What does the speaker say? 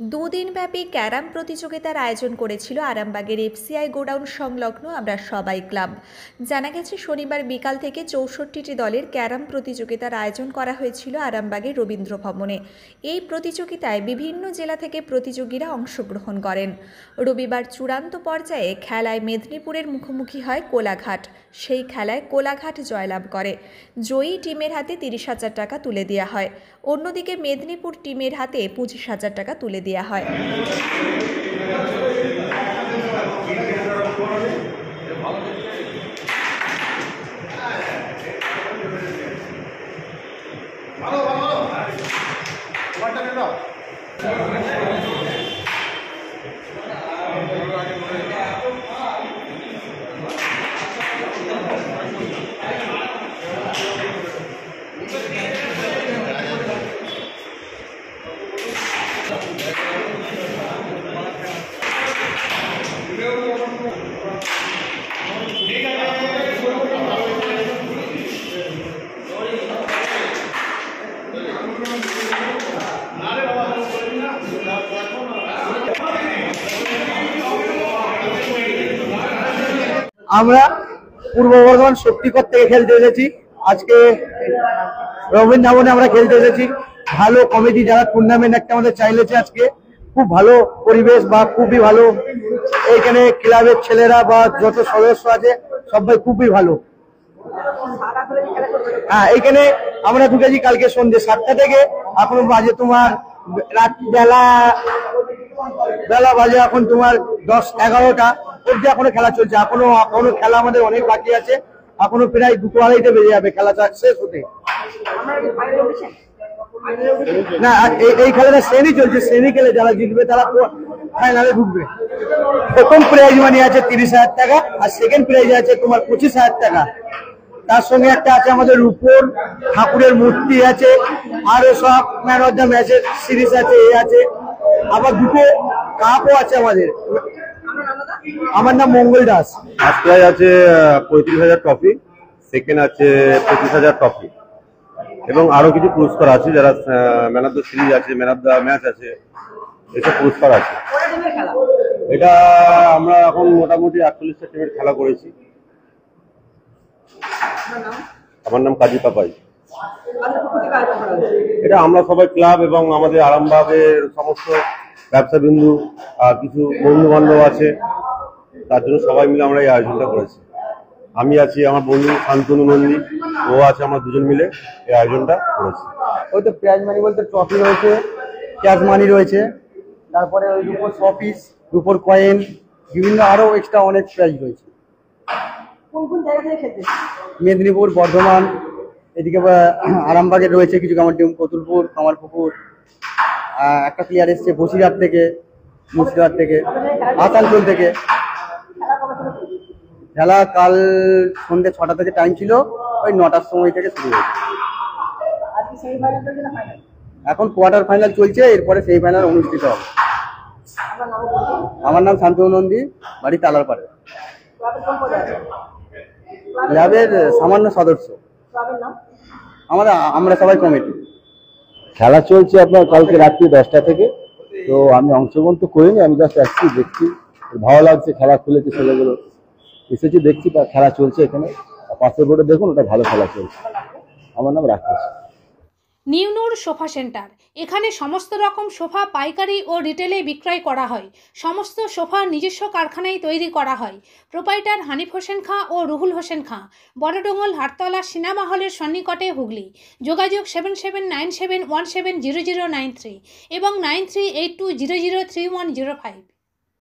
দুদিনব্যাপী carrom প্রতিযোগিতার আয়োজন করেছিল আরামবাগের এফসিআই গোডাউন সংলগ্ন আমরা সবাই ক্লাব। জানা গেছে শনিবার বিকাল থেকে ৬৪টি দলের ক্যারাম প্রতিযোগিতার আয়োজন করা হয়েছিল আরামবাগের রবীন্দ্র ভবনে। এই প্রতিযোগিতায় বিভিন্ন জেলা থেকে প্রতিযোগীরা অংশগ্রহণ করেন। রবিবার চূড়ান্ত পর্যায়ে খেলায় মেদিনীপুরের মুখোমুখি হয় কোলাঘাট। সেই খেলায় কোলাঘাট জয়লাভ করে। জয়ী টিমের হাতে ৩০,০০০ টাকা তুলে দেওয়া হয়। অন্যদিকে মেদিনীপুর টিমের হাতে ২৫,০০০ টাকা তুলে দেওয়া হয়। আমরা পূর্ব বর্ধমান শক্তিগড় থেকে খেলতে এসেছি। আজকে রবীন্দ্র ভবনে আমরা খেলতে এসেছি। ভালো কমিটি যারা টুর্নামেন্ট একটা আমাদের চাইলেছে, আজকে খুব ভালো পরিবেশ বা খুবই ভালো। এইখানে ক্লাবের ছেলেরা বা যত সদস্য আছে সবাই খুবই ভালো। হ্যাঁ, এইখানে আমরা ঢুকেছি কালকে সন্ধ্যে 7টা থেকে এখনো বাজে তোমার রাত বেলা বাজে এখন তোমার 10-11টা অব্দি এখনো খেলা চলছে। এখনো খেলা আমাদের অনেক বাকি আছে। এখনো প্রায় 2-2:30 বেজে যাবে খেলাটা শেষ হতে। না, এই খেলাটা শ্রেণী চলছে। শ্রেণী খেলে যারা জিতবে তারা ফাইনালে ঢুকবে। প্রথম প্রাইজ মানি আছে 30,000 টাকা, আর সেকেন্ড প্রাইজ আছে তোমার 25,000 টাকা। তার সঙ্গে একটা আছে আমাদের রূপোর ঠাকুরের মূর্তি আছে, আরো সব ম্যান অফ দ্য ম্যাচের সিরিজ আছে, এ আছে। আবার দুটো কাপও আছে আমাদের। আমার নাম মঙ্গল দাস। ফার্স্ট প্রাইজ আছে 35,000 ট্রফি, সেকেন্ড আছে 25,000 ট্রফি, এবং আরো কিছু পুরস্কার আছে, যারা ম্যান অফ দ্য সিরিজ আছে, ম্যান অফ দ্য ম্যাচ আছে, এসব পুরস্কার আছে। এটা আমরা এখন মোটামুটি 48টা টিমের খেলা করেছি। আমার নাম কাজী পাপাই। এটা আমরা সবাই ক্লাব এবং আমাদের আরামবাগের সমস্ত ব্যবসা বিন্দু আর কিছু বন্ধু বান্ধব আছে, তার জন্য সবাই মিলে আমরা এই আয়োজনটা করেছি। আমি আছি, আমার বন্ধু শান্তনু নন্দী, ও আছে, আমরা দুজন মিলে এই আয়োজনটা করেছি। ওই তো প্রাইজ মানি বলতে ট্রফি রয়েছে, ক্যাশ মানি রয়েছে, তারপরে ওই রূপোর শপিস, রূপোর কয়েন, বিভিন্ন আরো এক্সট্রা অনেক প্রাইজ রয়েছে। কোন কোন জায়গা থেকে খেলছে? মেদিনীপুর, বর্ধমান, এদিকে আরামবাগের রয়েছে কিছু কামার টিম, কতুলপুর, কামারপুকুর, একটা প্লেয়ার এসছে বসিরহাট থেকে, মুর্শিদাবাদ থেকে, আসানসোল থেকে। খেলা কাল সন্ধ্যে 6টা থেকে টাইম ছিল, ওই 9টার সময় থেকে শুরু হয়েছে। এখন কোয়ার্টার ফাইনাল চলছে, এরপরে সেই ফাইনাল অনুষ্ঠিত হবে। আমার নাম শান্তনু নন্দী, বাড়ি তালারপাড়ে। ক্লাবের সামান্য সদস্য আমরা সবাই কমিটি। খেলা চলছে আপনার কালকে রাত্রি 10টা থেকে। তো আমি অংশগ্রহণ তো করিনি, আমি জাস্ট আসছি, দেখছি, ভালো লাগছে। খেলা খুলেছে, ছেলেগুলো এসেছি, দেখছি খেলা চলছে এখানে। পাশের বোর্ডে দেখুন, ওটা ভালো খেলা চলছে। আমার নাম রাকেশ। নিউনুর সোফা সেন্টার, এখানে সমস্ত রকম সোফা পাইকারি ও রিটেলে বিক্রয় করা হয়। সমস্ত সোফা নিজস্ব কারখানায় তৈরি করা হয়। প্রোপাইটার হানিফ হোসেন খাঁ ও রুহুল হোসেন খাঁ, বড়ডোঙ্গল হাটতলা সিনেমা হলের সন্নিকটে, হুগলি। যোগাযোগ 7797170093 এবং 9382003105।